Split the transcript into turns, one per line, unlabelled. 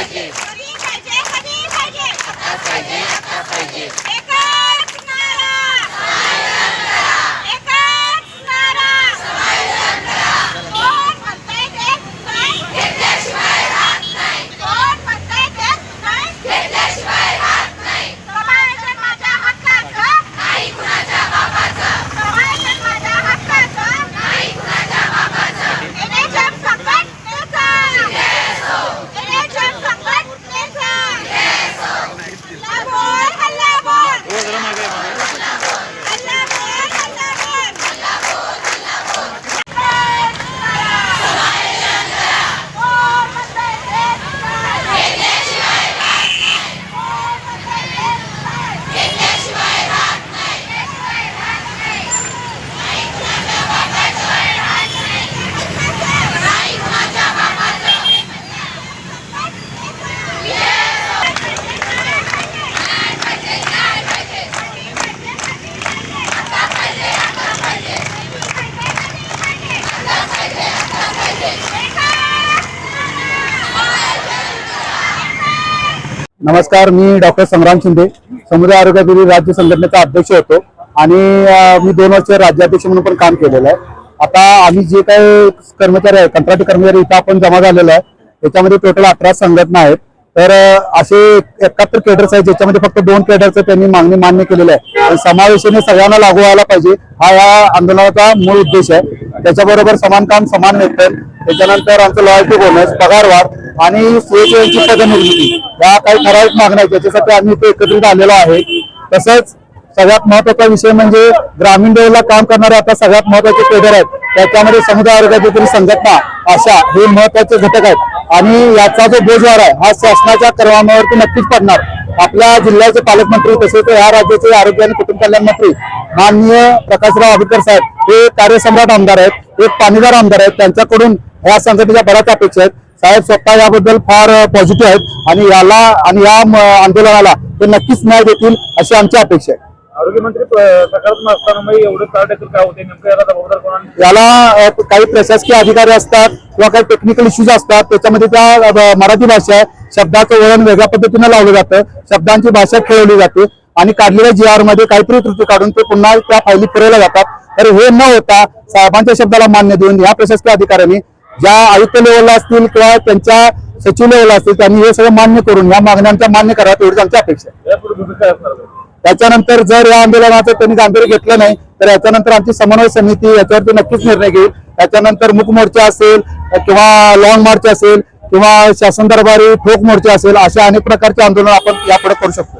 पाहिजे,
कधी पाहिजे, कधी पाहिजे,
आता पाहिजे, आता पाहिजे.
एकच नारा, एकच नारा, कोण म्हणतंय देत नाही, घेतल्याशिवाय राहत नाही, कोण म्हणतंय देत नाही, घेतल्याशिवाय राहत नाही. समाज माझ्या हक्काचं, नाही कुणाच्या बापाचं, समाज माझ्या हक्काचं, नाही कुणाच्या बापाचं. NHM संघटनेचा NHM संघटनेचा हल्ला बोल, हल्ला बोल, हल्ला बोल, हल्ला बोल, कोण म्हणतंय देत नाही, घेतल्याशिवाय राहत नाही, कोण म्हणतंय देत नाही, घेतल्याशिवाय राहत नाही, घेतल्याशिवाय राहत नाही, नाही कुणाच्या बापाचं, नाही कुणाच्या बापाचं.
नमस्कार, मी डॉक्टर संग्राम शिंदे, समुदाय आरोग्य राज्य संघटनेचा अध्यक्ष होतो आणि मी 2 वर्ष राज्याध्यक्ष म्हणून पण काम केलेलं आहे. आता आम्ही जे काही कर्मचारी आहेत, कंत्राटी कर्मचारी इथं आपण जमा झालेलो आहे, त्याच्यामध्ये टोटल 18 संघटना आहेत. तर असे 71 केडर्स आहेत, ज्याच्यामध्ये फक्त 2 केडरचं त्यांनी मागणी मान्य केलेली आहे. समावेशाने सगळ्यांना लागू व्हायला पाहिजे, हा या आंदोलनाचा मूळ उद्देश आहे. त्याच्याबरोबर समान काम समान वेतन, त्याच्यानंतर आमचं लॉयल्टी बोनस, पगारवाढ आणि सीएचओची पदनिर्मिती या काही ठराविक मागण्या आहेत, त्याच्यासाठी आम्ही इथे एकत्रित आलेलो आहे. तसंच सगळ्यात महत्वाचा विषय म्हणजे ग्रामीण लेवलला काम करणारे आता सगळ्यात महत्वाचे केडर आहेत, त्याच्यामध्ये समुदाय आरोग्य संघटना अशा हे महत्वाचे घटक आहेत आणि याचा जो बोजवार आहे हा शासनाच्या करमावरती नक्कीच पडणार. आपल्या जिल्ह्याचे पालकमंत्री तसेच या राज्याचे आरोग्य आणि कुटुंब कल्याण मंत्री माननीय प्रकाशराव आंबेडकर साहेब हे कार्यसम्राट आमदार आहेत, एक पाणीदार आमदार आहेत. त्यांच्याकडून या संघटनेच्या बऱ्याच अपेक्षा आहेत. साहेब स्वतः याबद्दल फार पॉझिटिव्ह आहेत आणि या आंदोलनाला ते नक्कीच न्याय देतील अशी आमची अपेक्षा आहे.
आरोग्यमंत्री सकारात्मक असताना एवढं टाळटेकल काय होते, नेमकं याला जबाबदार कोण?
याला काही प्रशासकीय अधिकारी असतात किंवा काही टेक्निकल इश्यूज असतात, त्याच्यामध्ये त्या मराठी भाषा आहे, शब्दाचं वळण वेगळ्या पद्धतीनं लावलं जातं, शब्दांची भाषा खेळवली जाते आणि काढलेल्या GR मध्ये काहीतरी त्रुटी काढून ते पुन्हा त्या फायली फिरवल्या जातात. तर हे न होता साहेबांच्या शब्दाला मान्य देऊन या प्रशासकीय अधिकाऱ्यांनी ज्या आयुक्त लेवलला असतील किंवा त्यांच्या सचिव लेवलला असतील त्यांनी हे सगळं मान्य करून या मागण्यांचा मान्य करावं एवढीच आमची अपेक्षा आहे.
यापुढे भूमिका काय असणार?
त्याच्यानंतर जर या आंदोलनाचं त्यांनी गांभीर्य घेतलं नाही तर याच्यानंतर आमची समन्वय समिती याच्यावरती नक्कीच निर्णय घेईल. त्याच्यानंतर मूक मोर्चा असेल किंवा लॉंग मार्च असेल किंवा शासन दरबारी ठोक मोर्चा असेल, अशा अनेक प्रकारचे आंदोलन आपण यापुढे करू शकतो.